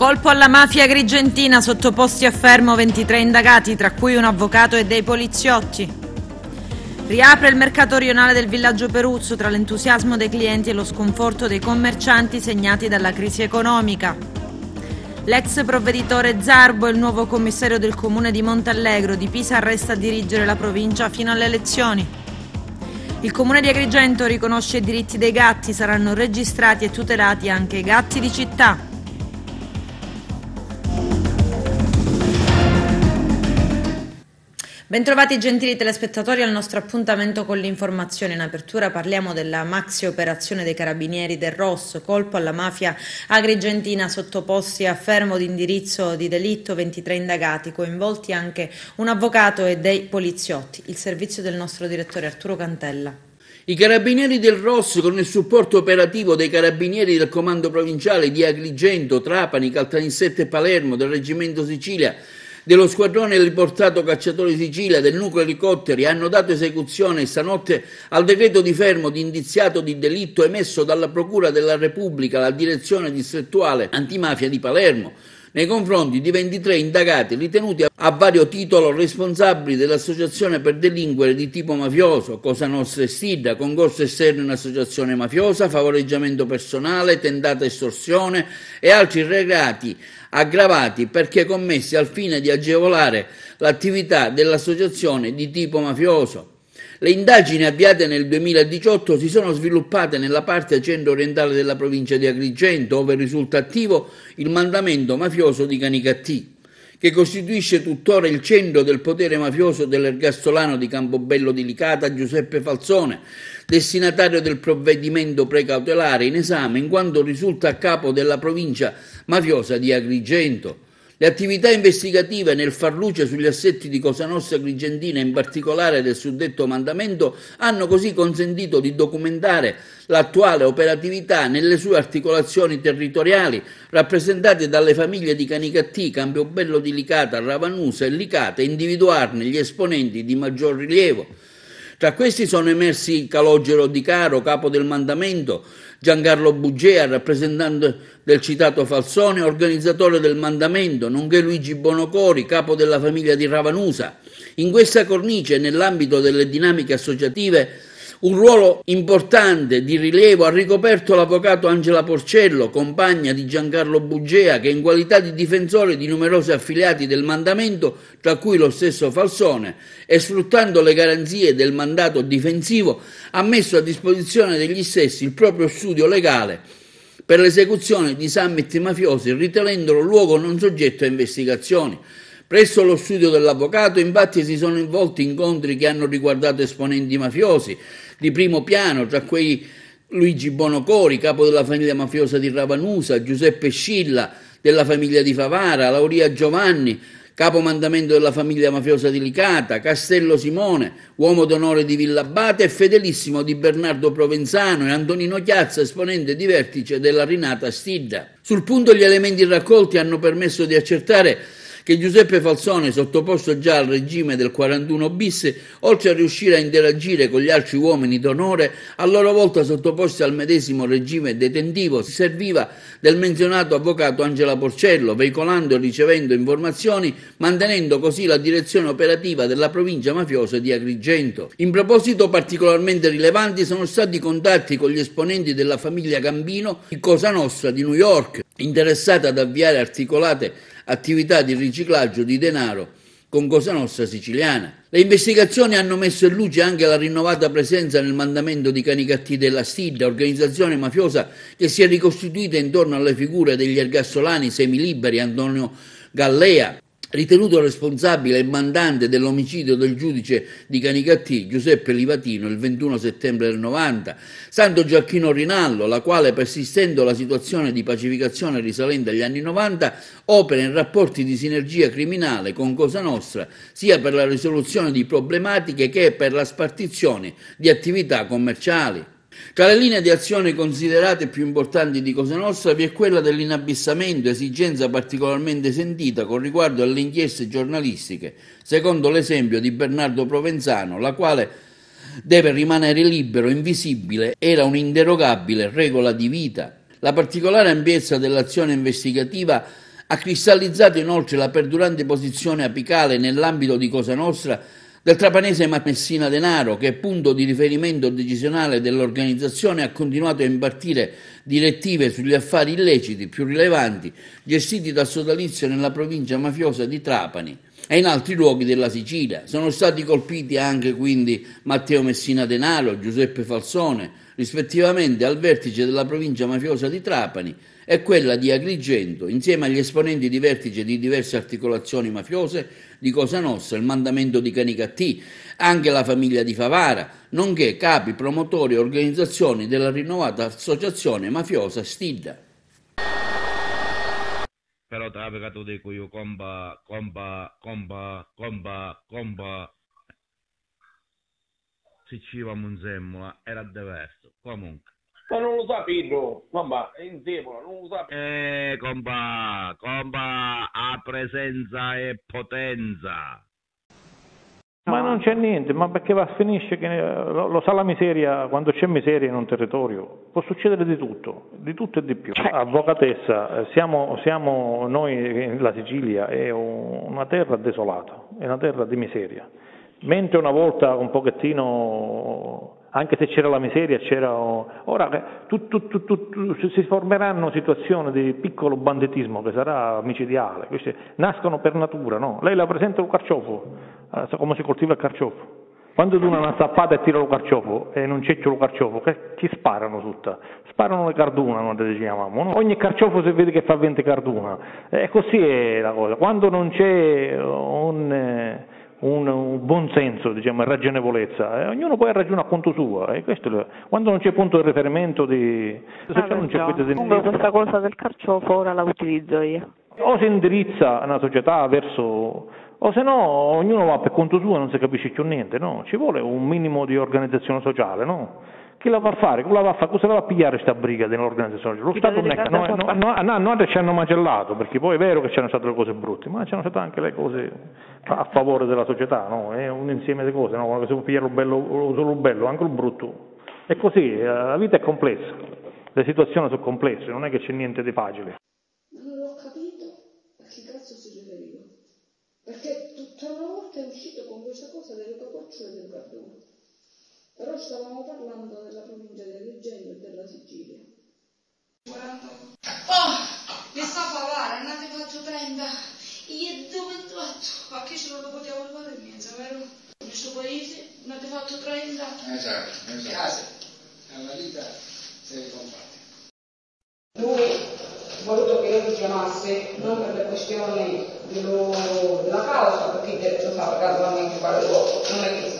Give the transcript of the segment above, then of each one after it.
Colpo alla mafia agrigentina, sottoposti a fermo 23 indagati, tra cui un avvocato e dei poliziotti. Riapre il mercato rionale del villaggio Peruzzo tra l'entusiasmo dei clienti e lo sconforto dei commercianti segnati dalla crisi economica. L'ex provveditore Zarbo e il nuovo commissario del comune di Montallegro di Pisa resta a dirigere la provincia fino alle elezioni. Il comune di Agrigento riconosce i diritti dei gatti, saranno registrati e tutelati anche i gatti di città. Bentrovati gentili telespettatori al nostro appuntamento con l'informazione. In apertura parliamo della maxi operazione dei carabinieri del Rosso, colpo alla mafia agrigentina, sottoposti a fermo di indirizzo di delitto 23 indagati, coinvolti anche un avvocato e dei poliziotti. Il servizio del nostro direttore Arturo Cantella. I carabinieri del Rosso, con il supporto operativo dei carabinieri del comando provinciale di Agrigento, Trapani, Caltanissetta e Palermo, del reggimento Sicilia, dello squadrone riportato Cacciatori Sicilia, del nucleo elicotteri, hanno dato esecuzione stanotte al decreto di fermo di indiziato di delitto emesso dalla Procura della Repubblica alla Direzione Distrettuale Antimafia di Palermo nei confronti di 23 indagati ritenuti a vario titolo responsabili dell'associazione per delinquere di tipo mafioso, Cosa Nostra e Stidda, concorso esterno in associazione mafiosa, favoreggiamento personale, tentata estorsione e altri reati aggravati perché commessi al fine di agevolare l'attività dell'associazione di tipo mafioso. Le indagini avviate nel 2018 si sono sviluppate nella parte centro-orientale della provincia di Agrigento, dove risulta attivo il mandamento mafioso di Canicattì, che costituisce tuttora il centro del potere mafioso dell'ergastolano di Campobello di Licata Giuseppe Falzone, destinatario del provvedimento precautelare in esame, in quanto risulta a capo della provincia mafiosa di Agrigento. Le attività investigative nel far luce sugli assetti di Cosa Nostra Agrigentina, in particolare del suddetto mandamento, hanno così consentito di documentare l'attuale operatività nelle sue articolazioni territoriali, rappresentate dalle famiglie di Canicattì, Campobello di Licata, Ravanusa e Licata, e individuarne gli esponenti di maggior rilievo. Tra questi sono emersi Calogero Di Caro, capo del mandamento, Giancarlo Bugea, rappresentante del citato Falzone, organizzatore del mandamento, nonché Luigi Bonocori, capo della famiglia di Ravanusa. In questa cornice, nell'ambito delle dinamiche associative, un ruolo importante di rilievo ha ricoperto l'avvocato Angela Porcello, compagna di Giancarlo Bugea, che in qualità di difensore di numerosi affiliati del mandamento, tra cui lo stesso Falzone, e sfruttando le garanzie del mandato difensivo, ha messo a disposizione degli stessi il proprio studio legale per l'esecuzione di summit mafiosi, ritenendolo luogo non soggetto a investigazioni. Presso lo studio dell'avvocato, infatti, si sono involti incontri che hanno riguardato esponenti mafiosi di primo piano, tra cui Luigi Bonocori, capo della famiglia mafiosa di Ravanusa, Giuseppe Scilla, della famiglia di Favara, Lauria Giovanni, capo mandamento della famiglia mafiosa di Licata, Castello Simone, uomo d'onore di Villabate e fedelissimo di Bernardo Provenzano, e Antonino Chiazza, esponente di vertice della Rinata Stidda. Sul punto gli elementi raccolti hanno permesso di accertare che Giuseppe Falzone, sottoposto già al regime del 41 bis, oltre a riuscire a interagire con gli altri uomini d'onore, a loro volta sottoposti al medesimo regime detentivo, si serviva del menzionato avvocato Angela Porcello, veicolando e ricevendo informazioni, mantenendo così la direzione operativa della provincia mafiosa di Agrigento. In proposito particolarmente rilevanti sono stati i contatti con gli esponenti della famiglia Gambino di Cosa Nostra di New York, interessata ad avviare articolate attività di riciclaggio di denaro con Cosa Nostra siciliana. Le investigazioni hanno messo in luce anche la rinnovata presenza nel mandamento di Canicattì della Stidda, organizzazione mafiosa che si è ricostituita intorno alle figure degli ergastolani semiliberi Antonio Gallea, ritenuto responsabile e mandante dell'omicidio del giudice di Canicattì Giuseppe Livatino il 21 settembre del 90, Santo Giacchino Rinaldo, la quale, persistendo la situazione di pacificazione risalente agli anni 90, opera in rapporti di sinergia criminale con Cosa Nostra, sia per la risoluzione di problematiche che per la spartizione di attività commerciali. Tra le linee di azione considerate più importanti di Cosa Nostra vi è quella dell'inabissamento, esigenza particolarmente sentita con riguardo alle inchieste giornalistiche, secondo l'esempio di Bernardo Provenzano, la quale deve rimanere libero, invisibile, era un'inderogabile regola di vita. La particolare ampiezza dell'azione investigativa Ha cristallizzato inoltre la perdurante posizione apicale nell'ambito di Cosa Nostra del trapanese Messina Denaro, che punto di riferimento decisionale dell'organizzazione ha continuato a impartire direttive sugli affari illeciti più rilevanti gestiti dal sodalizio nella provincia mafiosa di Trapani e in altri luoghi della Sicilia. Sono stati colpiti anche quindi Matteo Messina Denaro, Giuseppe Falsone, rispettivamente al vertice della provincia mafiosa di Trapani e quella di Agrigento, insieme agli esponenti di vertice di diverse articolazioni mafiose di Cosa Nostra, il mandamento di Canicattì, anche la famiglia di Favara, nonché capi, promotori e organizzazioni della rinnovata associazione mafiosa Stidda. Però te la tu dico io comba, se ci va un semmola, era diverso, comunque. Ma non lo sa Pedro, mamma, è in Zemola, non lo sa. Comba, ha presenza e potenza. Ma non c'è niente, ma perché va a finisce che lo sa la miseria, quando c'è miseria in un territorio può succedere di tutto e di più. Avvocatessa, siamo noi, la Sicilia è una terra desolata, è una terra di miseria. Mentre una volta un pochettino, anche se c'era la miseria, ora si formeranno situazioni di piccolo banditismo che sarà micidiale, questi nascono per natura, no? Lei la presenta un carciofo, sa come si coltiva il carciofo. Quando tu una zappata e tira lo carciofo e non c'è lo carciofo, ci sparano tutta? Sparano le carduna, noi le chiamiamo, no? Ogni carciofo si vede che fa 20 carduna, e così è la cosa. Quando non c'è un buon senso, diciamo, e ragionevolezza, ognuno poi ragiona a conto suo, e quando non c'è punto di riferimento comunque questa cosa del carciofo ora la utilizzo io. O si indirizza una società verso, o se no ognuno va per conto suo e non si capisce più niente, no? Ci vuole un minimo di organizzazione sociale, no? Chi la va a fare? Cosa la va a pigliare questa briga dell'organizzazione? Lo Stato non è che noi ci hanno macellato, perché poi è vero che c'erano state le cose brutte, ma c'erano state anche le cose a favore della società, no? È un insieme di cose, no? Quando si può pigliare solo il bello, anche il brutto. È così, la vita è complessa, le situazioni sono complesse, non è che c'è niente di facile. Non ho capito a chi cazzo si riferiva, perché tutta una volta è uscito con questa cosa delle capocciole e del Cardone. Però stavamo parlando della provincia di Agrigento e della Sicilia. Oh, mi sta a parlare, non ti faccio 30. Io dove fatto? Ma che ce lo potevo fare in mezzo, vero? In questo paese non ti fatto 30. Esatto. Nella vita si ricompare. Lui ha voluto che io ti chiamasse non per le questioni della causa, perché lo sa, casualmente quello non è che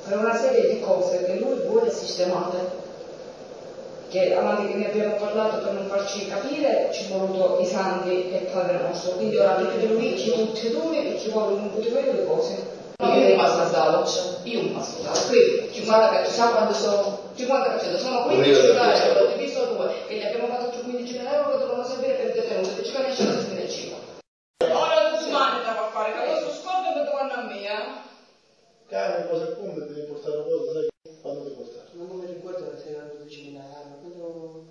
per una serie di cose che lui vuole sistemare, che avanti che ne abbiamo parlato per non farci capire ci è voluto i santi e il Padre nostro, quindi ora avete lui tutti e due e ci vuole un po' di quelle cose. Io un passo da qui 50 cazzo, sa quando sono 50 cazzo, sono 15.000 euro, diviso 2, che gli abbiamo fatto 15.000 euro che dovevano servire per detenuti, che ci conosce la spinacina. Ora tu mani da fare, che adesso scordo che dovranno a me, Cara, cosa conta devi portare a cosa, sai quando devi portare? Non mi ricordo che erano 12.000 euro,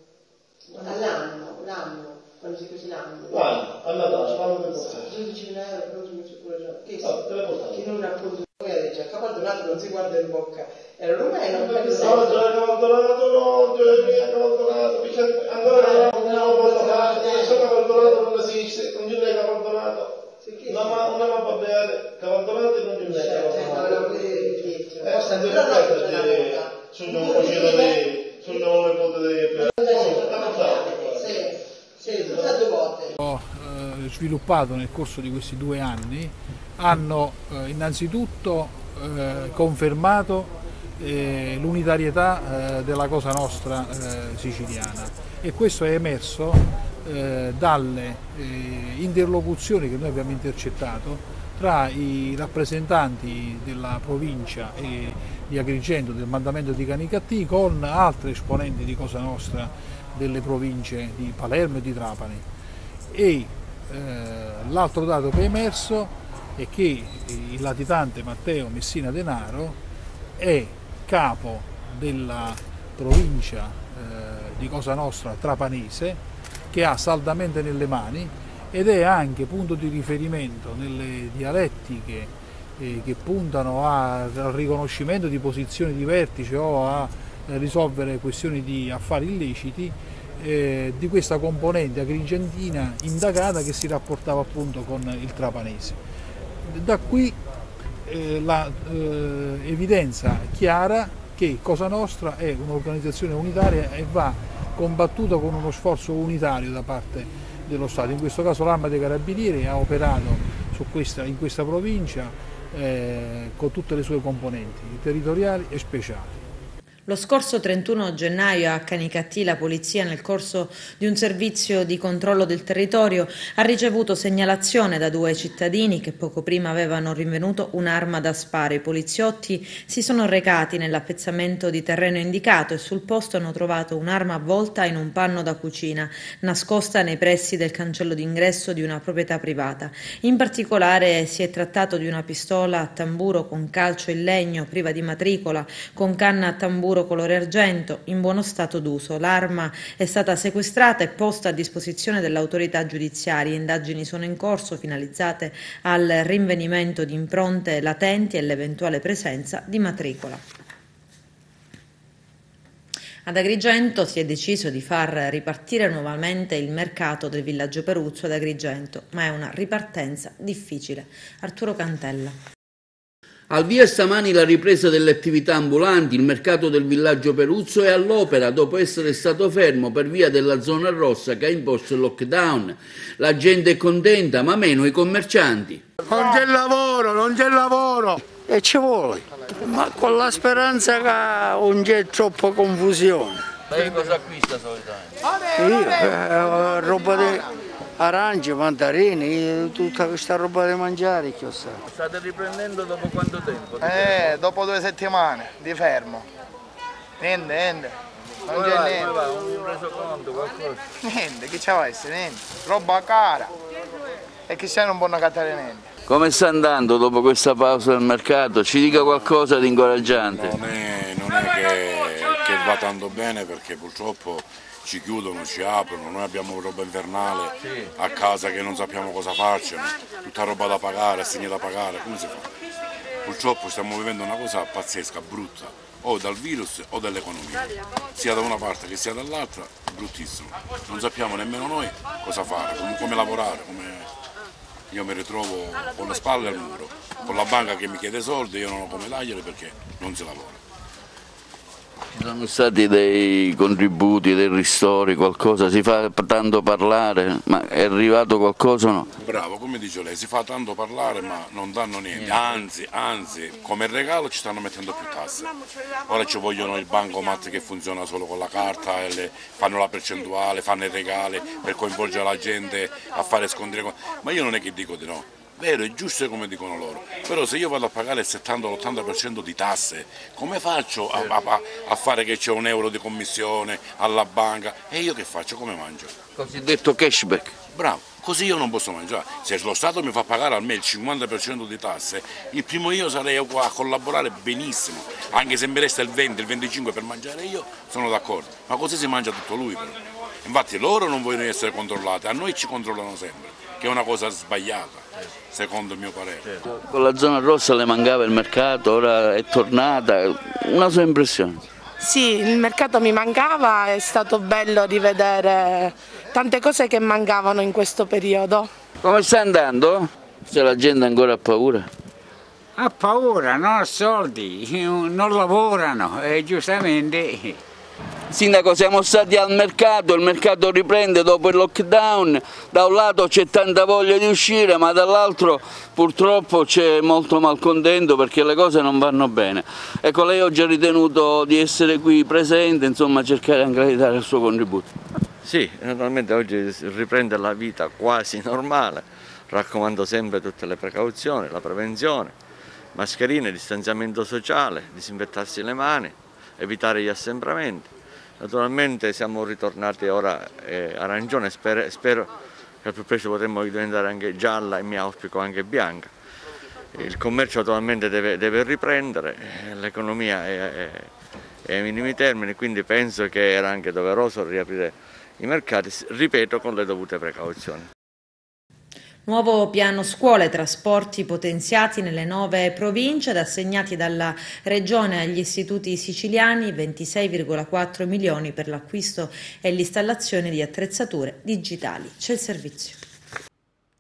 l'anno, quando si chiude l'anno. Quando? A Natale, quando devi portare? 12.000 euro, però sono sicuro già. Che te le portare? Che non racconto. Poi ha detto, a Cavaldonato non si guarda in bocca. Era rumeno, non no, Cavaldonato no, Cavaldonato, ancora non Cavaldonato, sono Cavaldonato non esiste, non c'è Cavaldonato. No, ma va bene, Cavaldonato non c'è Cavaldonato. Sono un cucino sono le punte Ho sviluppato nel corso di questi 2 anni hanno innanzitutto confermato l'unitarietà della Cosa Nostra siciliana, e questo è emerso dalle interlocuzioni che noi abbiamo intercettato tra i rappresentanti della provincia di Agrigento, del mandamento di Canicattì, con altri esponenti di Cosa Nostra delle province di Palermo e di Trapani. E l'altro dato che è emerso è che il latitante Matteo Messina Denaro è capo della provincia di Cosa Nostra trapanese, che ha saldamente nelle mani ed è anche punto di riferimento nelle dialettiche che puntano al riconoscimento di posizioni di vertice o a risolvere questioni di affari illeciti di questa componente agrigentina indagata che si rapportava appunto con il trapanese. Da qui la evidenza chiara che Cosa Nostra è un'organizzazione unitaria e va combattuta con uno sforzo unitario da parte dello Stato. In questo caso l'Arma dei Carabinieri ha operato in questa provincia con tutte le sue componenti territoriali e speciali. Lo scorso 31 gennaio a Canicattì la polizia, nel corso di un servizio di controllo del territorio, ha ricevuto segnalazione da 2 cittadini che poco prima avevano rinvenuto un'arma da sparo. I poliziotti si sono recati nell'appezzamento di terreno indicato e sul posto hanno trovato un'arma avvolta in un panno da cucina, nascosta nei pressi del cancello d'ingresso di una proprietà privata. In particolare si è trattato di una pistola a tamburo con calcio in legno, priva di matricola, con canna a tamburo colore argento, in buono stato d'uso. L'arma è stata sequestrata e posta a disposizione dell'autorità giudiziaria. Indagini sono in corso finalizzate al rinvenimento di impronte latenti e l'eventuale presenza di matricola. Ad Agrigento si è deciso di far ripartire nuovamente il mercato del villaggio Peruzzo ad Agrigento, ma è una ripartenza difficile. Arturo Cantella. Al via stamani la ripresa delle attività ambulanti, il mercato del villaggio Peruzzo è all'opera dopo essere stato fermo per via della zona rossa che ha imposto il lockdown. La gente è contenta, ma meno i commercianti. Non c'è lavoro, non c'è lavoro! E ci vuole, ma con la speranza che non c'è troppa confusione. Lei cosa acquista solitamente? Io, roba di arance, mandarini, tutta questa roba da mangiare che ho stato. State riprendendo dopo quanto tempo? Dopo 2 settimane di fermo. Niente. Non c'è niente. Un resoconto, qualcosa? Niente, che ci va a essere? Niente. Roba cara. E che non possono cattare niente. Come sta andando dopo questa pausa del mercato? Ci dica qualcosa di incoraggiante. Non è che va tanto bene perché purtroppo ci chiudono, ci aprono, noi abbiamo roba invernale a casa che non sappiamo cosa farcene, tutta roba da pagare, assegni da pagare, come si fa? Purtroppo stiamo vivendo una cosa pazzesca, brutta, o dal virus o dall'economia, sia da una parte che sia dall'altra, bruttissimo. Non sappiamo nemmeno noi cosa fare, come lavorare, io mi ritrovo con le spalle al muro, con la banca che mi chiede soldi, io non ho come darglieli perché non si lavora. Ci sono stati dei contributi, dei ristori, qualcosa, si fa tanto parlare, ma è arrivato qualcosa o no? Bravo, come dice lei, si fa tanto parlare ma non danno niente, anzi, come regalo ci stanno mettendo più tasse. Ora ci vogliono il bancomat che funziona solo con la carta, fanno la percentuale, fanno i regali per coinvolgere la gente a fare sconti, ma io non è che dico di no. Vero, è giusto come dicono loro, però se io vado a pagare il 70-80% di tasse, come faccio a fare che c'è €1 di commissione alla banca? E io che faccio? Come mangio? Cosiddetto cashback. Bravo, così io non posso mangiare. Se lo Stato mi fa pagare almeno il 50% di tasse, il primo io sarei a collaborare benissimo, anche se mi resta il 20, il 25% per mangiare io, sono d'accordo, ma così si mangia tutto lui però. Infatti loro non vogliono essere controllati, a noi ci controllano sempre, che è una cosa sbagliata. Secondo il mio parere. Con la zona rossa le mancava il mercato, ora è tornata, una sua impressione? Sì, il mercato mi mancava, è stato bello rivedere tante cose che mancavano in questo periodo. Come sta andando? Se la gente ancora ha paura? Ha paura, non ha soldi, non lavorano e giustamente... Sindaco, siamo stati al mercato, il mercato riprende dopo il lockdown, da un lato c'è tanta voglia di uscire ma dall'altro purtroppo c'è molto malcontento perché le cose non vanno bene. Ecco, lei oggi ha ritenuto di essere qui presente, insomma cercare anche di dare il suo contributo. Sì, naturalmente oggi riprende la vita quasi normale, raccomando sempre tutte le precauzioni, la prevenzione, mascherine, distanziamento sociale, disinfettarsi le mani, evitare gli assembramenti. Naturalmente siamo ritornati ora arancione, spero che al più presto potremmo diventare anche gialla e mi auspico anche bianca. Il commercio naturalmente deve riprendere, l'economia è ai minimi termini, quindi penso che era anche doveroso riaprire i mercati, ripeto, con le dovute precauzioni. Nuovo piano scuole e trasporti potenziati nelle 9 province ed assegnati dalla Regione agli istituti siciliani 26,4 milioni per l'acquisto e l'installazione di attrezzature digitali. C'è il servizio.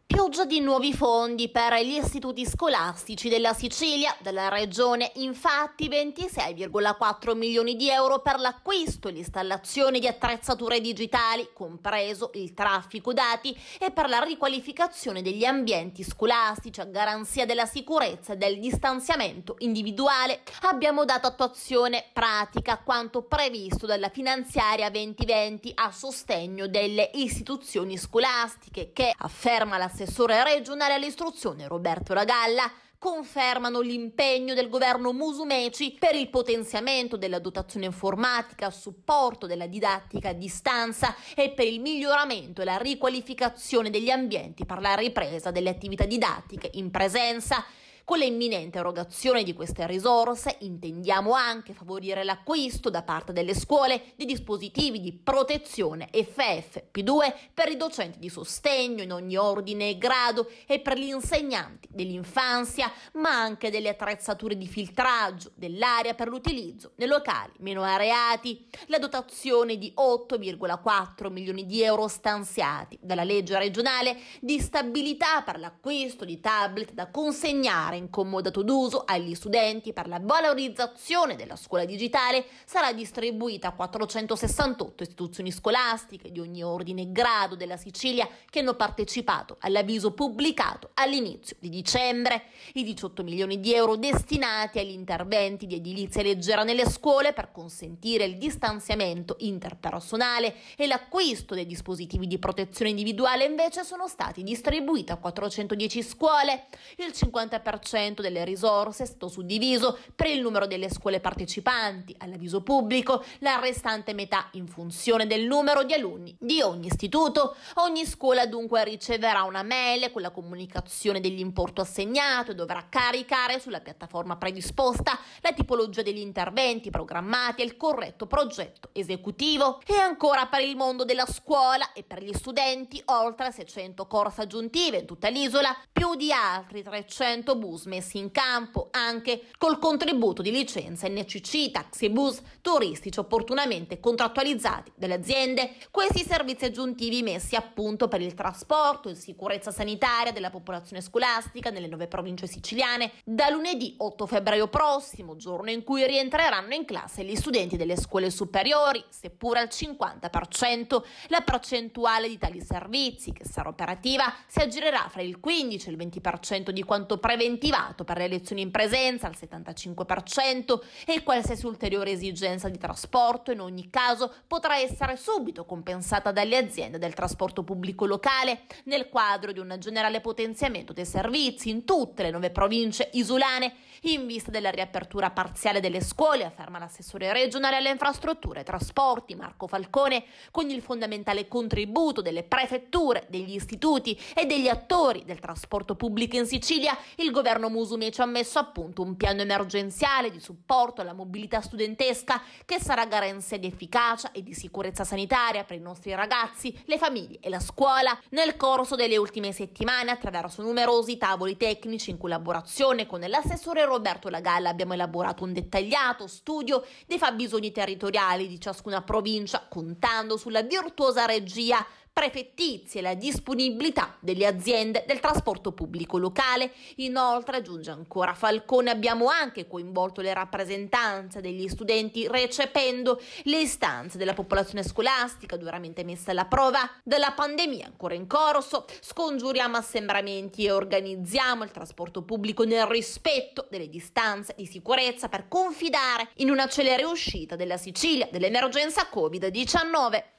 Pioggia di nuovi fondi per gli istituti scolastici della Sicilia, della Regione, infatti 26,4 milioni di euro per l'acquisto e l'installazione di attrezzature digitali, compreso il traffico dati, e per la riqualificazione degli ambienti scolastici a garanzia della sicurezza e del distanziamento individuale. Abbiamo dato attuazione pratica a quanto previsto dalla finanziaria 2020 a sostegno delle istituzioni scolastiche che, afferma l'assessore regionale all'istruzione Roberto Ragalla, confermano l'impegno del governo Musumeci per il potenziamento della dotazione informatica a supporto della didattica a distanza e per il miglioramento e la riqualificazione degli ambienti per la ripresa delle attività didattiche in presenza. Con l'imminente erogazione di queste risorse intendiamo anche favorire l'acquisto da parte delle scuole di dispositivi di protezione FFP2 per i docenti di sostegno in ogni ordine e grado e per gli insegnanti dell'infanzia, ma anche delle attrezzature di filtraggio dell'aria per l'utilizzo nei locali meno areati. La dotazione di 8,4 milioni di euro stanziati dalla legge regionale di stabilità per l'acquisto di tablet da consegnare in comodato d'uso agli studenti per la valorizzazione della scuola digitale sarà distribuita a 468 istituzioni scolastiche di ogni ordine e grado della Sicilia che hanno partecipato all'avviso pubblicato all'inizio di dicembre. I 18 milioni di euro destinati agli interventi di edilizia leggera nelle scuole per consentire il distanziamento interpersonale e l'acquisto dei dispositivi di protezione individuale invece sono stati distribuiti a 410 scuole. Il 50% delle risorse è stato suddiviso per il numero delle scuole partecipanti all'avviso pubblico, la restante metà in funzione del numero di alunni di ogni istituto. Ogni scuola dunque riceverà una mail con la comunicazione dell'importo assegnato e dovrà caricare sulla piattaforma predisposta la tipologia degli interventi programmati e il corretto progetto esecutivo. E ancora per il mondo della scuola e per gli studenti oltre 600 corse aggiuntive in tutta l'isola, più di altri 300 bus messi in campo anche col contributo di licenza NCC, taxi e bus turistici opportunamente contrattualizzati dalle aziende. Questi servizi aggiuntivi messi a punto per il trasporto e sicurezza sanitaria della popolazione scolastica nelle 9 province siciliane da lunedì 8 febbraio prossimo, giorno in cui rientreranno in classe gli studenti delle scuole superiori, seppur al 50%. La percentuale di tali servizi che sarà operativa si aggirerà fra il 15 e il 20% di quanto preventivato per le lezioni in presenza al 75% e qualsiasi ulteriore esigenza di trasporto in ogni caso potrà essere subito compensata dalle aziende del trasporto pubblico locale nel quadro di un generale potenziamento dei servizi in tutte le 9 province isolane in vista della riapertura parziale delle scuole, afferma l'assessore regionale alle infrastrutture e trasporti Marco Falcone, con il fondamentale contributo delle prefetture, degli istituti e degli attori del trasporto pubblico in Sicilia. Il governo Musumeci ha messo a punto un piano emergenziale di supporto alla mobilità studentesca che sarà garanzia di efficacia e di sicurezza sanitaria per i nostri ragazzi, le famiglie e la scuola. Nel corso delle ultime settimane, attraverso numerosi tavoli tecnici in collaborazione con l'assessore Roberto Ragalla, abbiamo elaborato un dettagliato studio dei fabbisogni territoriali di ciascuna provincia, contando sulla virtuosa regia prefettizie e la disponibilità delle aziende del trasporto pubblico locale. Inoltre, aggiunge ancora Falcone, abbiamo anche coinvolto le rappresentanze degli studenti recependo le istanze della popolazione scolastica duramente messa alla prova dalla pandemia ancora in corso. Scongiuriamo assembramenti e organizziamo il trasporto pubblico nel rispetto delle distanze di sicurezza per confidare in una celere uscita della Sicilia dell'emergenza Covid-19.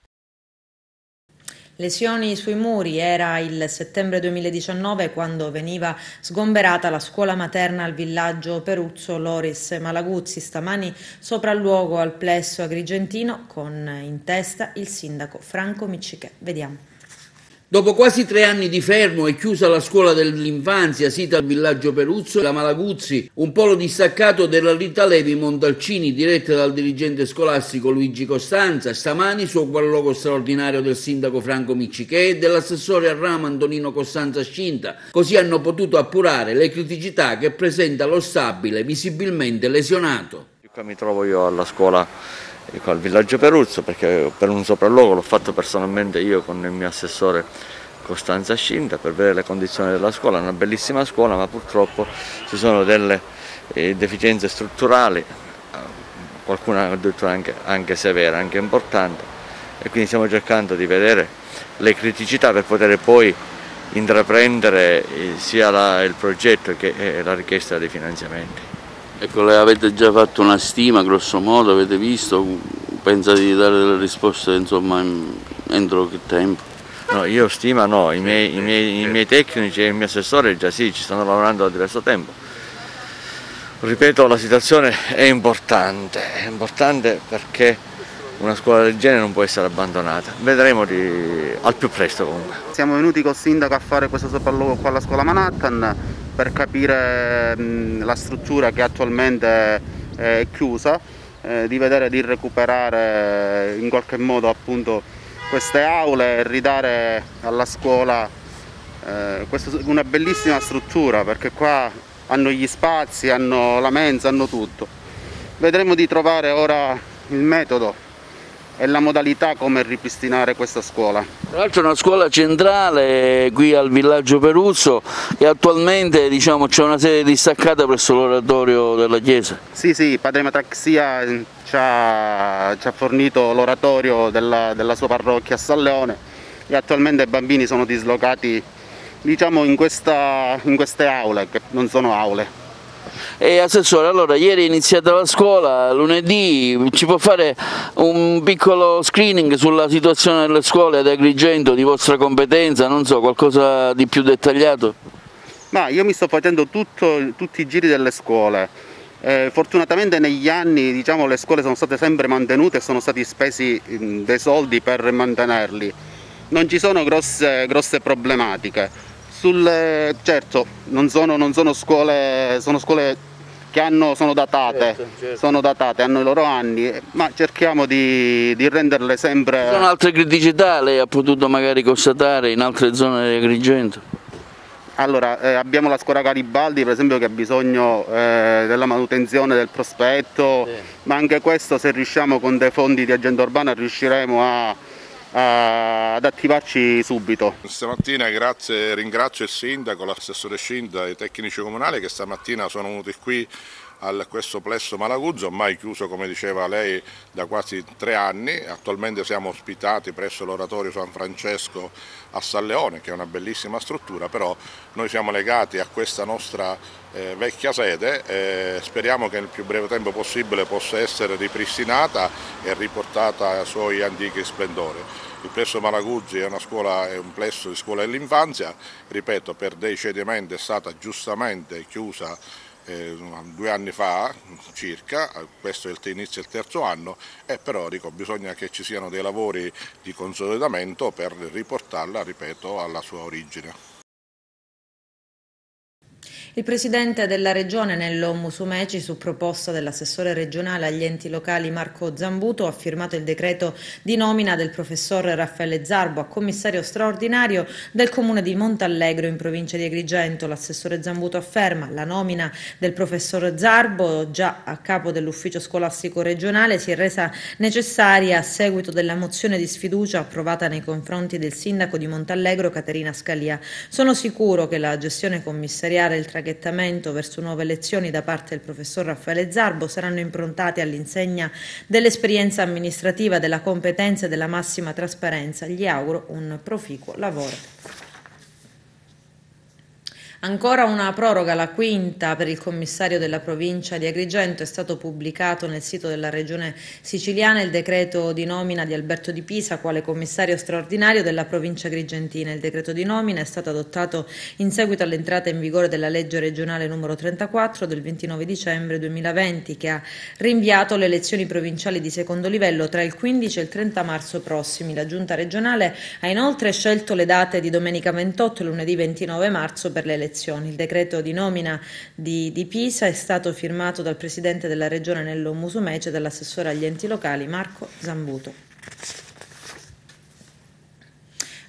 Lesioni sui muri. Era il settembre 2019 quando veniva sgomberata la scuola materna al villaggio Peruzzo Loris Malaguzzi. Stamani sopralluogo al plesso agrigentino con in testa il sindaco Franco Miccichè. Vediamo. Dopo quasi 3 anni di fermo è chiusa la scuola dell'infanzia sita al villaggio Peruzzo e la Malaguzzi, un polo distaccato della Rita Levi Montalcini diretta dal dirigente scolastico Luigi Costanza, stamani su sopralluogo straordinario del sindaco Franco Miccichè e dell'assessore al ramo Antonino Costanza Scinta. Così hanno potuto appurare le criticità che presenta lo stabile visibilmente lesionato. Qua mi trovo io alla scuola al villaggio Peruzzo, perché per un sopralluogo l'ho fatto personalmente io con il mio assessore Costanza Scinta per vedere le condizioni della scuola. È una bellissima scuola, ma purtroppo ci sono delle deficienze strutturali, qualcuna addirittura anche severa, anche importante, e quindi stiamo cercando di vedere le criticità per poter poi intraprendere sia il progetto che la richiesta dei finanziamenti. Ecco, le avete già fatto una stima, grosso modo, avete visto? Pensa di dare delle risposte, insomma, entro che tempo? No, io stima no, i miei tecnici e il mio assessore già sì, ci stanno lavorando da diverso tempo. Ripeto, la situazione è importante perché una scuola del genere non può essere abbandonata. Vedremo al più presto comunque. Siamo venuti col sindaco a fare questo sopralluogo qua alla scuola Manhattan per capire la struttura che attualmente è chiusa, di vedere di recuperare in qualche modo appunto queste aule e ridare alla scuola una bellissima struttura, perché qua hanno gli spazi, hanno la mensa, hanno tutto. Vedremo di trovare ora il metodo e la modalità come ripristinare questa scuola. Tra l'altro è una scuola centrale qui al villaggio Peruzzo e attualmente c'è una sede distaccata presso l'oratorio della chiesa. Sì, Padre Matraxia ci ha fornito l'oratorio della sua parrocchia a San Leone e attualmente i bambini sono dislocati in queste aule, che non sono aule. E Assessore, allora ieri è iniziata la scuola, lunedì ci può fare un piccolo screening sulla situazione delle scuole ad Agrigento di vostra competenza, non so, qualcosa di più dettagliato? Ma io mi sto facendo tutti i giri delle scuole. Fortunatamente negli anni le scuole sono state sempre mantenute e sono stati spesi dei soldi per mantenerli. Non ci sono grosse problematiche. Certo, non sono scuole, sono scuole che sono datate, certo. Sono datate, hanno i loro anni, ma cerchiamo di renderle sempre... Ci sono altre criticità, lei ha potuto magari constatare in altre zone di Agrigento? Allora, abbiamo la scuola Garibaldi per esempio che ha bisogno della manutenzione del prospetto, sì. Ma anche questo, se riusciamo con dei fondi di agenda urbana riusciremo ad attivarci subito. Stamattina ringrazio il sindaco, l'assessore Scinta e i tecnici comunali che stamattina sono venuti qui a questo plesso Malaguzzi, ormai chiuso come diceva lei da quasi 3 anni. Attualmente siamo ospitati presso l'oratorio San Francesco a San Leone, che è una bellissima struttura, però noi siamo legati a questa nostra vecchia sede e speriamo che nel più breve tempo possibile possa essere ripristinata e riportata ai suoi antichi splendori. Il plesso Malaguzzi è un plesso di scuola dell'infanzia, ripeto, per dei cedimenti è stata giustamente chiusa 2 anni fa circa, questo inizia il 3° anno, e però bisogna che ci siano dei lavori di consolidamento per riportarla, ripeto, alla sua origine. Il presidente della regione Nello Musumeci, su proposta dell'assessore regionale agli enti locali Marco Zambuto, ha firmato il decreto di nomina del professor Raffaele Zarbo a commissario straordinario del comune di Montallegro in provincia di Agrigento. L'assessore Zambuto afferma: la nomina del professor Zarbo, già a capo dell'ufficio scolastico regionale, si è resa necessaria a seguito della mozione di sfiducia approvata nei confronti del sindaco di Montallegro Caterina Scalia. Sono sicuro che la gestione commissariale e il traghettamento verso nuove elezioni da parte del professor Raffaele Zarbo saranno improntati all'insegna dell'esperienza amministrativa, della competenza e della massima trasparenza. Gli auguro un proficuo lavoro. Ancora una proroga, la quinta per il commissario della provincia di Agrigento. È stato pubblicato nel sito della regione siciliana il decreto di nomina di Alberto Di Pisa quale commissario straordinario della provincia agrigentina. Il decreto di nomina è stato adottato in seguito all'entrata in vigore della legge regionale numero 34 del 29 dicembre 2020 che ha rinviato le elezioni provinciali di secondo livello tra il 15 e il 30 marzo prossimi. La giunta regionale ha inoltre scelto le date di domenica 28 e lunedì 29 marzo per le elezioni. Il decreto di nomina di Pisa è stato firmato dal presidente della regione Nello Musumeci e dall'assessore agli enti locali Marco Zambuto.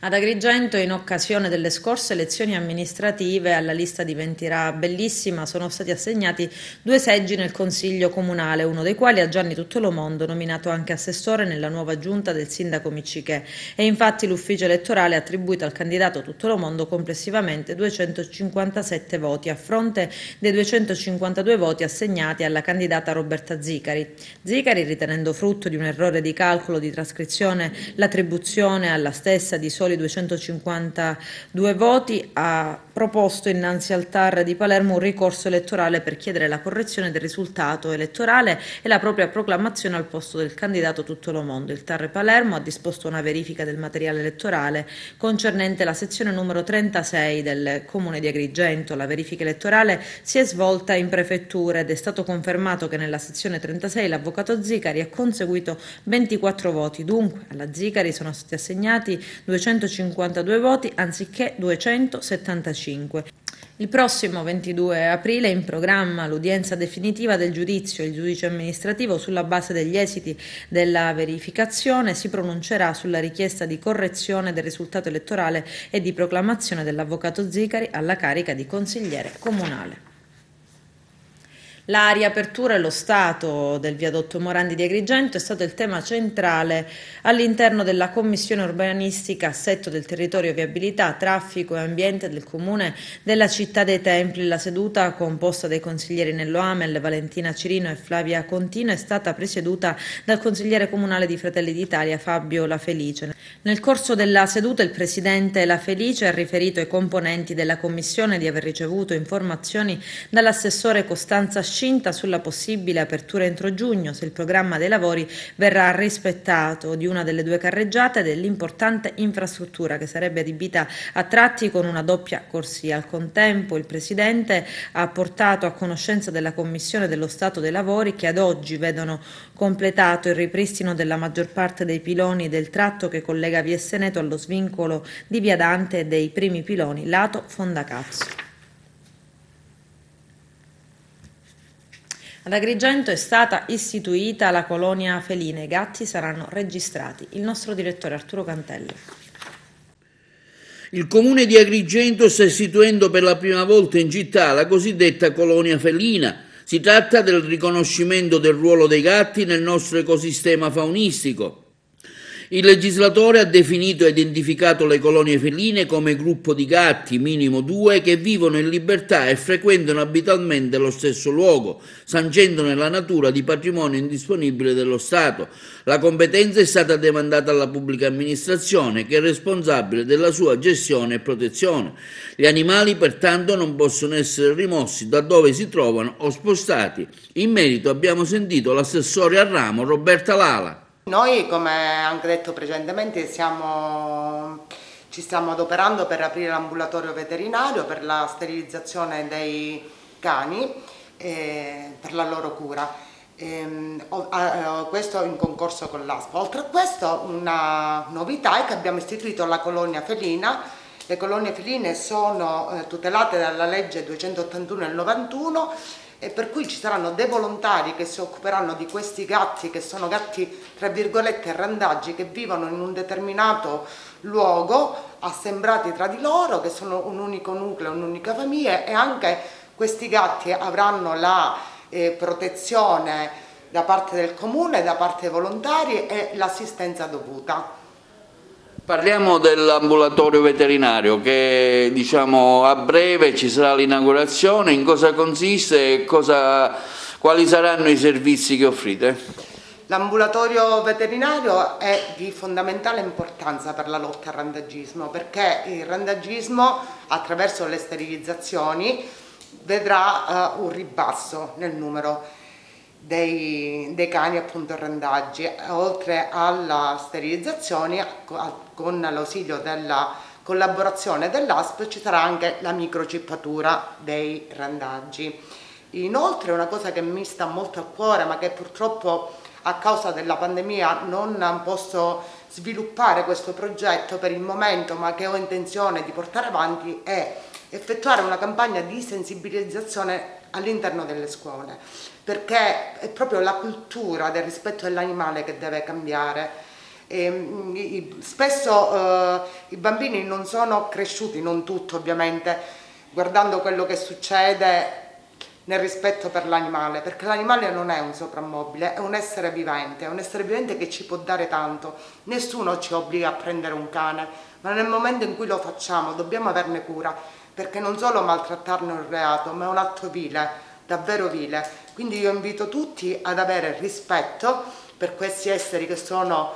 Ad Agrigento, in occasione delle scorse elezioni amministrative, alla lista diventerà bellissima sono stati assegnati 2 seggi nel Consiglio Comunale, uno dei quali a Gianni Tuttelomondo, nominato anche assessore nella nuova giunta del sindaco Miccichè. E infatti l'ufficio elettorale ha attribuito al candidato Tuttelomondo complessivamente 257 voti, a fronte dei 252 voti assegnati alla candidata Roberta Zicari. Zicari, ritenendo frutto di un errore di calcolo di trascrizione l'attribuzione alla stessa di soli 252 voti, ha proposto innanzi al TAR di Palermo un ricorso elettorale per chiedere la correzione del risultato elettorale e la propria proclamazione al posto del candidato Tuttelomondo. Il TAR Palermo ha disposto una verifica del materiale elettorale concernente la sezione numero 36 del Comune di Agrigento. La verifica elettorale si è svolta in prefettura ed è stato confermato che nella sezione 36 l'avvocato Zicari ha conseguito 24 voti. Dunque alla Zicari sono stati assegnati 252 voti anziché 275. Il prossimo 22 aprile è in programma l'udienza definitiva del giudizio. Il giudice amministrativo, sulla base degli esiti della verificazione, si pronuncerà sulla richiesta di correzione del risultato elettorale e di proclamazione dell'avvocato Zicari alla carica di consigliere comunale. La riapertura e lo stato del viadotto Morandi di Agrigento è stato il tema centrale all'interno della Commissione urbanistica, assetto del territorio, viabilità, traffico e ambiente del Comune della Città dei Templi. La seduta, composta dai consiglieri Nello Amel, Valentina Cirino e Flavia Contino, è stata presieduta dal consigliere comunale di Fratelli d'Italia Fabio La Felice. Nel corso della seduta il presidente La Felice ha riferito ai componenti della Commissione di aver ricevuto informazioni dall'assessore Costanza Scinta sulla possibile apertura entro giugno, se il programma dei lavori verrà rispettato, di una delle 2 carreggiate dell'importante infrastruttura che sarebbe adibita a tratti con una doppia corsia. Al contempo il Presidente ha portato a conoscenza della Commissione dello stato dei lavori che ad oggi vedono completato il ripristino della maggior parte dei piloni del tratto che collega via Seneto allo svincolo di via Dante e dei primi piloni lato Fondacazzo. Ad Agrigento è stata istituita la colonia feline, i gatti saranno registrati. Il nostro direttore Arturo Cantella. Il comune di Agrigento sta istituendo per la prima volta in città la cosiddetta colonia felina. Si tratta del riconoscimento del ruolo dei gatti nel nostro ecosistema faunistico. Il legislatore ha definito e identificato le colonie feline come gruppo di gatti, minimo 2, che vivono in libertà e frequentano abitualmente lo stesso luogo, sancendone la natura di patrimonio indisponibile dello Stato. La competenza è stata demandata alla pubblica amministrazione, che è responsabile della sua gestione e protezione. Gli animali, pertanto, non possono essere rimossi da dove si trovano o spostati. In merito abbiamo sentito l'assessore al ramo Roberta Lala. Noi, come anche detto precedentemente, ci stiamo adoperando per aprire l'ambulatorio veterinario per la sterilizzazione dei cani e per la loro cura. Questo in concorso con l'ASPA. Oltre a questo, una novità è che abbiamo istituito la colonia felina. Le colonie feline sono tutelate dalla legge 281 del 91, e per cui ci saranno dei volontari che si occuperanno di questi gatti, che sono gatti tra virgolette randaggi, che vivono in un determinato luogo assembrati tra di loro, che sono un unico nucleo, un'unica famiglia, e anche questi gatti avranno la protezione da parte del comune, da parte dei volontari e l'assistenza dovuta. Parliamo dell'ambulatorio veterinario che a breve ci sarà l'inaugurazione. In cosa consiste e quali saranno i servizi che offrite? L'ambulatorio veterinario è di fondamentale importanza per la lotta al randagismo, perché il randagismo attraverso le sterilizzazioni vedrà un ribasso nel numero dei cani appunto randaggi. Oltre alla sterilizzazione, con l'ausilio della collaborazione dell'ASP ci sarà anche la microcippatura dei randaggi. Inoltre una cosa che mi sta molto a cuore, ma che purtroppo a causa della pandemia non posso sviluppare questo progetto per il momento, ma che ho intenzione di portare avanti, è effettuare una campagna di sensibilizzazione all'interno delle scuole, perché è proprio la cultura del rispetto dell'animale che deve cambiare. Spesso i bambini non sono cresciuti, non tutti ovviamente, guardando quello che succede nel rispetto per l'animale, perché l'animale non è un soprammobile, è un essere vivente che ci può dare tanto. Nessuno ci obbliga a prendere un cane, ma nel momento in cui lo facciamo dobbiamo averne cura, perché non solo maltrattarne è un reato, ma è un atto vile, davvero vile. Quindi io invito tutti ad avere rispetto per questi esseri che sono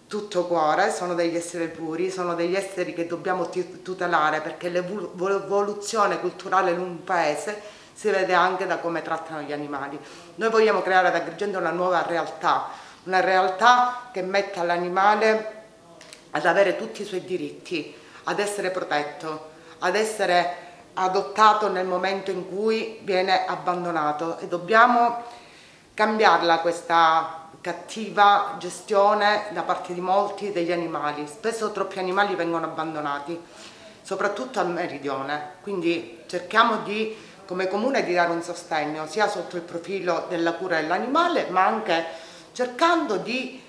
tutto cuore, sono degli esseri puri, sono degli esseri che dobbiamo tutelare, perché l'evoluzione culturale in un paese si vede anche da come trattano gli animali. Noi vogliamo creare ad Agrigento una nuova realtà, una realtà che metta l'animale ad avere tutti i suoi diritti, ad essere protetto, ad essere adottato nel momento in cui viene abbandonato, e dobbiamo cambiarla questa cattiva gestione da parte di molti degli animali. Spesso troppi animali vengono abbandonati, soprattutto al meridione, quindi cerchiamo come comune di dare un sostegno sia sotto il profilo della cura dell'animale, ma anche cercando di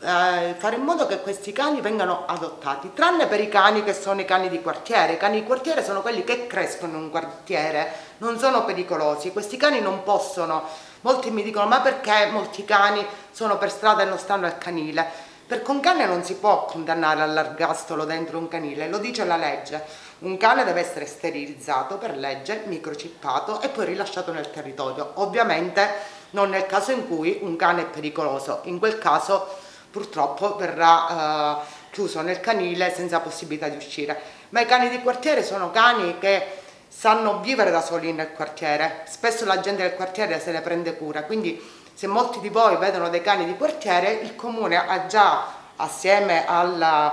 fare in modo che questi cani vengano adottati, tranne per i cani che sono i cani di quartiere. I cani di quartiere sono quelli che crescono in un quartiere, non sono pericolosi. Questi cani non possono, molti mi dicono ma perché molti cani sono per strada e non stanno al canile? Perché un cane non si può condannare all'ergastolo dentro un canile, lo dice la legge. Un cane deve essere sterilizzato per legge, microchippato e poi rilasciato nel territorio. Ovviamente non nel caso in cui un cane è pericoloso, in quel caso purtroppo verrà chiuso nel canile senza possibilità di uscire. Ma i cani di quartiere sono cani che sanno vivere da soli nel quartiere, spesso la gente del quartiere se ne prende cura, quindi se molti di voi vedono dei cani di quartiere, il comune ha già, assieme al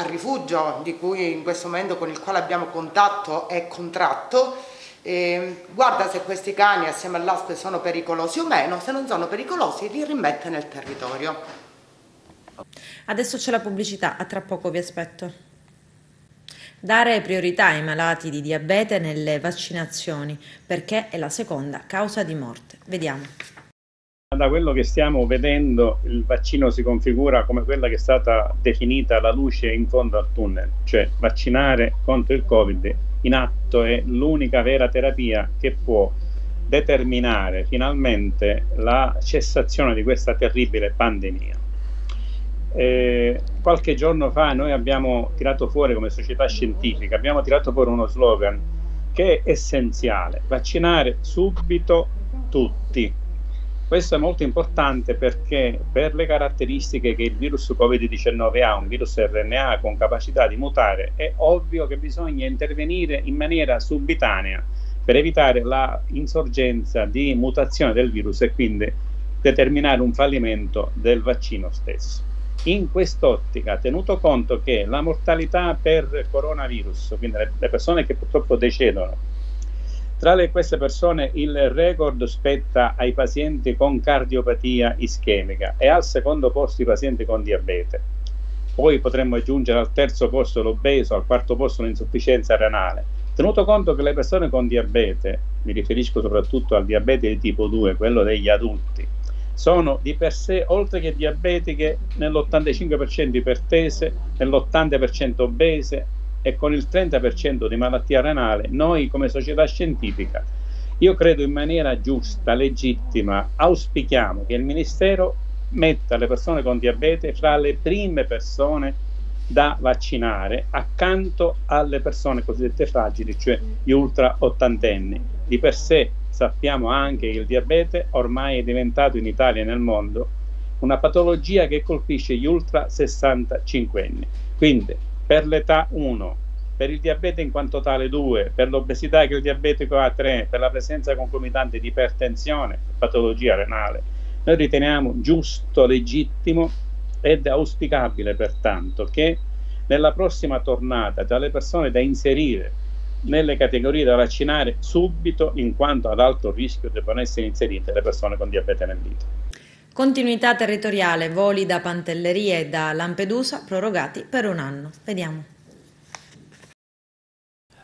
rifugio di cui in questo momento con il quale abbiamo contatto e contratto, guarda se questi cani assieme all'ASP sono pericolosi o meno. Se non sono pericolosi li rimette nel territorio. Adesso c'è la pubblicità, a tra poco vi aspetto. Dare priorità ai malati di diabete nelle vaccinazioni, perché è la seconda causa di morte. Vediamo. Da quello che stiamo vedendo, il vaccino si configura come quella che è stata definita la luce in fondo al tunnel, cioè vaccinare contro il Covid in atto è l'unica vera terapia che può determinare finalmente la cessazione di questa terribile pandemia. Qualche giorno fa noi abbiamo tirato fuori, come società scientifica, abbiamo tirato fuori uno slogan che è essenziale: vaccinare subito tutti. Questo è molto importante perché per le caratteristiche che il virus Covid-19 ha, un virus RNA con capacità di mutare, è ovvio che bisogna intervenire in maniera subitanea per evitare la insorgenza di mutazione del virus e quindi determinare un fallimento del vaccino stesso. In quest'ottica, tenuto conto che la mortalità per coronavirus, quindi le persone che purtroppo decedono, tra queste persone il record spetta ai pazienti con cardiopatia ischemica e al secondo posto i pazienti con diabete. Poi potremmo aggiungere al terzo posto l'obeso, al quarto posto l'insufficienza renale. Tenuto conto che le persone con diabete, mi riferisco soprattutto al diabete di tipo 2, quello degli adulti, sono di per sé, oltre che diabetiche, nell'85% ipertese, nell'80% obese e con il 30% di malattia renale. Noi come società scientifica, io credo in maniera giusta, legittima, auspichiamo che il Ministero metta le persone con diabete fra le prime persone da vaccinare accanto alle persone cosiddette fragili, cioè gli ultra ottantenni. Di per sé sappiamo anche che il diabete ormai è diventato in Italia e nel mondo una patologia che colpisce gli ultra 65 anni. Quindi per l'età 1, per il diabete in quanto tale 2, per l'obesità che il diabetico ha 3, per la presenza concomitante di ipertensione, patologia renale, noi riteniamo giusto, legittimo ed auspicabile pertanto che nella prossima tornata tra le persone da inserire nelle categorie da vaccinare subito, in quanto ad alto rischio devono essere inserite le persone con diabete mellito. Continuità territoriale, voli da Pantelleria e da Lampedusa prorogati per un anno. Vediamo.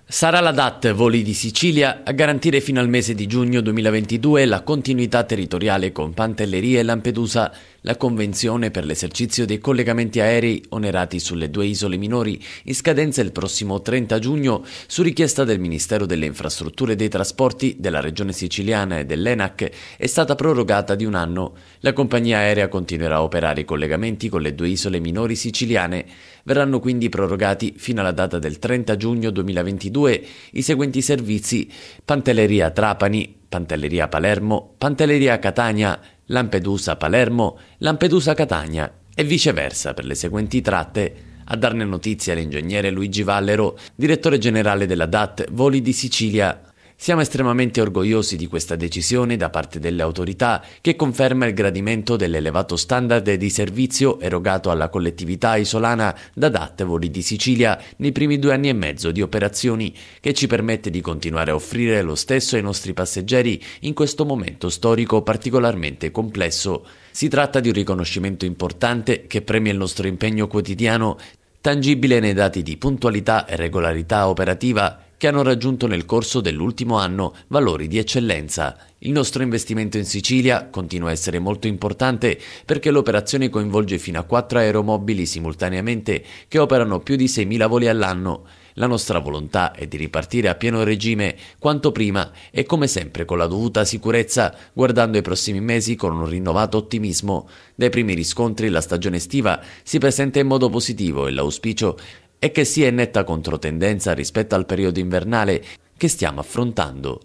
Sarà la DAT Voli di Sicilia a garantire fino al mese di giugno 2022 la continuità territoriale con Pantelleria e Lampedusa, la convenzione per l'esercizio dei collegamenti aerei onerati sulle 2 isole minori in scadenza il prossimo 30 giugno su richiesta del Ministero delle Infrastrutture e dei Trasporti, della Regione Siciliana e dell'ENAC è stata prorogata di un anno. La compagnia aerea continuerà a operare i collegamenti con le 2 isole minori siciliane. Verranno quindi prorogati fino alla data del 30 giugno 2022 i seguenti servizi: Pantelleria Trapani, Pantelleria Palermo, Pantelleria Catania, Lampedusa Palermo, Lampedusa Catania e viceversa per le seguenti tratte. A darne notizia l'ingegnere Luigi Vallero, direttore generale della DAT Voli di Sicilia. Siamo estremamente orgogliosi di questa decisione da parte delle autorità che conferma il gradimento dell'elevato standard di servizio erogato alla collettività isolana da DAT Voli di Sicilia nei primi 2 anni e mezzo di operazioni, che ci permette di continuare a offrire lo stesso ai nostri passeggeri in questo momento storico particolarmente complesso. Si tratta di un riconoscimento importante che premia il nostro impegno quotidiano, tangibile nei dati di puntualità e regolarità operativa che hanno raggiunto nel corso dell'ultimo anno valori di eccellenza. Il nostro investimento in Sicilia continua a essere molto importante perché l'operazione coinvolge fino a 4 aeromobili simultaneamente che operano più di 6.000 voli all'anno. La nostra volontà è di ripartire a pieno regime quanto prima e come sempre con la dovuta sicurezza, guardando ai prossimi mesi con un rinnovato ottimismo. Dai primi riscontri la stagione estiva si presenta in modo positivo e l'auspicio è che sia in netta controtendenza rispetto al periodo invernale che stiamo affrontando.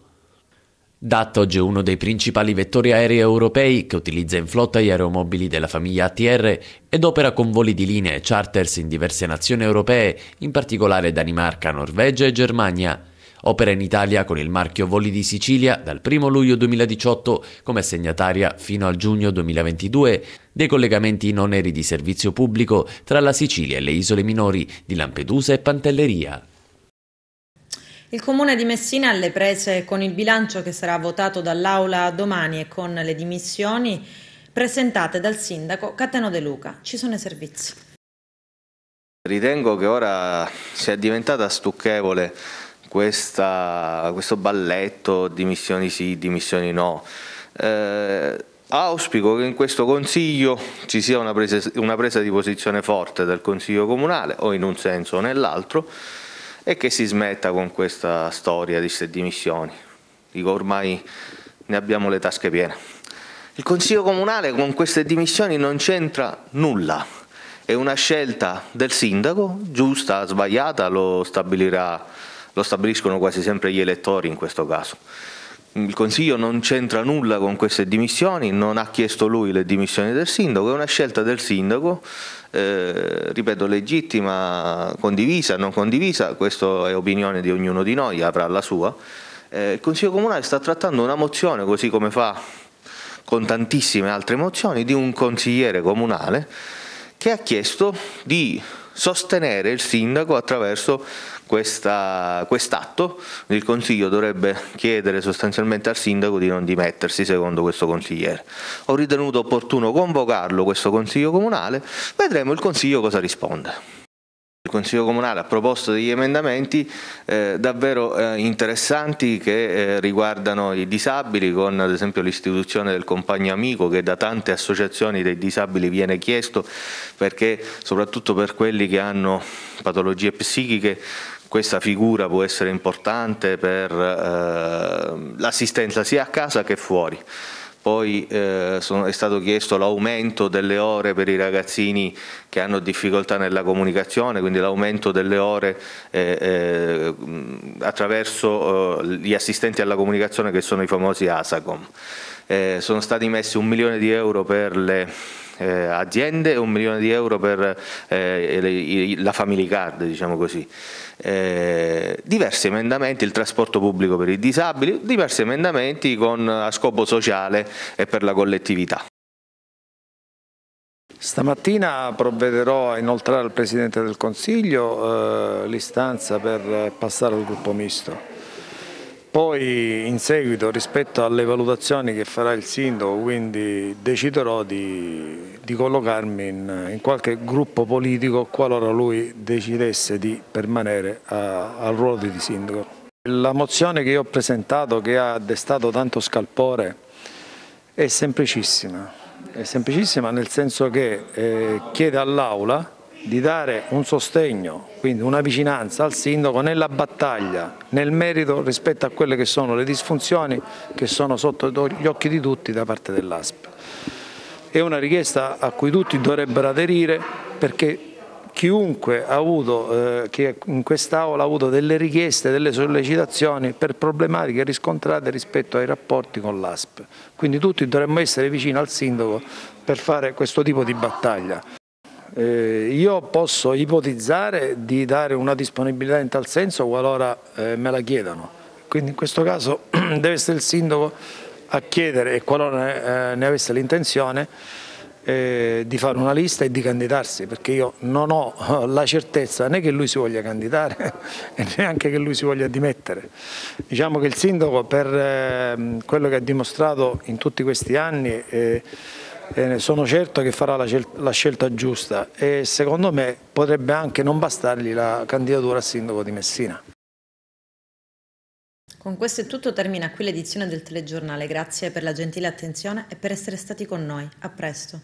DAT oggi è uno dei principali vettori aerei europei che utilizza in flotta gli aeromobili della famiglia ATR ed opera con voli di linea e charters in diverse nazioni europee, in particolare Danimarca, Norvegia e Germania. Opera in Italia con il marchio Voli di Sicilia dal 1 luglio 2018 come assegnataria fino al giugno 2022 dei collegamenti in oneri di servizio pubblico tra la Sicilia e le isole minori di Lampedusa e Pantelleria. Il Comune di Messina alle prese con il bilancio che sarà votato dall'Aula domani e con le dimissioni presentate dal sindaco Cateno De Luca. Ci sono i servizi. Ritengo che ora sia diventata stucchevole questo balletto, dimissioni sì, dimissioni no. Auspico che in questo Consiglio ci sia una presa di posizione forte del Consiglio Comunale, o in un senso o nell'altro, e che si smetta con questa storia di queste dimissioni. Dico, ormai ne abbiamo le tasche piene. Il Consiglio Comunale con queste dimissioni non c'entra nulla, è una scelta del sindaco, giusta, sbagliata, lo stabiliscono quasi sempre gli elettori in questo caso. Il Consiglio non c'entra nulla con queste dimissioni, non ha chiesto lui le dimissioni del sindaco, è una scelta del sindaco, ripeto, legittima, condivisa, non condivisa, questa è opinione di ognuno di noi, avrà la sua. Il Consiglio Comunale sta trattando una mozione, così come fa con tantissime altre mozioni, di un consigliere comunale che ha chiesto di sostenere il sindaco attraverso quest'atto. Il Consiglio dovrebbe chiedere sostanzialmente al sindaco di non dimettersi, secondo questo consigliere. Ho ritenuto opportuno convocarlo, questo Consiglio Comunale, vedremo il Consiglio cosa risponde. Il Consiglio Comunale ha proposto degli emendamenti davvero interessanti che riguardano i disabili, con ad esempio l'istituzione del compagno amico che da tante associazioni dei disabili viene chiesto, perché soprattutto per quelli che hanno patologie psichiche questa figura può essere importante per l'assistenza sia a casa che fuori. poi è stato chiesto l'aumento delle ore per i ragazzini che hanno difficoltà nella comunicazione, quindi l'aumento delle ore attraverso gli assistenti alla comunicazione che sono i famosi ASACOM. Sono stati messi 1 milione di euro per le aziende e 1 milione di euro per la Family Card, diciamo così. Diversi emendamenti, il trasporto pubblico per i disabili, diversi emendamenti a scopo sociale e per la collettività. Stamattina provvederò a inoltrare al Presidente del Consiglio l'istanza per passare al gruppo misto. Poi in seguito, rispetto alle valutazioni che farà il Sindaco, quindi deciderò di collocarmi in qualche gruppo politico qualora lui decidesse di permanere al ruolo di Sindaco. La mozione che io ho presentato, che ha destato tanto scalpore, è semplicissima nel senso che chiede all'Aula di dare un sostegno, quindi una vicinanza al Sindaco nella battaglia, nel merito rispetto a quelle che sono le disfunzioni che sono sotto gli occhi di tutti da parte dell'ASP. È una richiesta a cui tutti dovrebbero aderire, perché chiunque ha avuto, che in quest'Aula ha avuto delle richieste, delle sollecitazioni per problematiche riscontrate rispetto ai rapporti con l'ASP. Quindi tutti dovremmo essere vicini al Sindaco per fare questo tipo di battaglia. Io posso ipotizzare di dare una disponibilità in tal senso qualora me la chiedano, quindi in questo caso deve essere il Sindaco a chiedere, e qualora ne avesse l'intenzione, di fare una lista e di candidarsi, perché io non ho la certezza né che lui si voglia candidare e neanche che lui si voglia dimettere. Diciamo che il Sindaco, per quello che ha dimostrato in tutti questi anni, sono certo che farà la scelta giusta e secondo me potrebbe anche non bastargli la candidatura a Sindaco di Messina. Con questo è tutto, termina qui l'edizione del telegiornale. Grazie per la gentile attenzione e per essere stati con noi. A presto.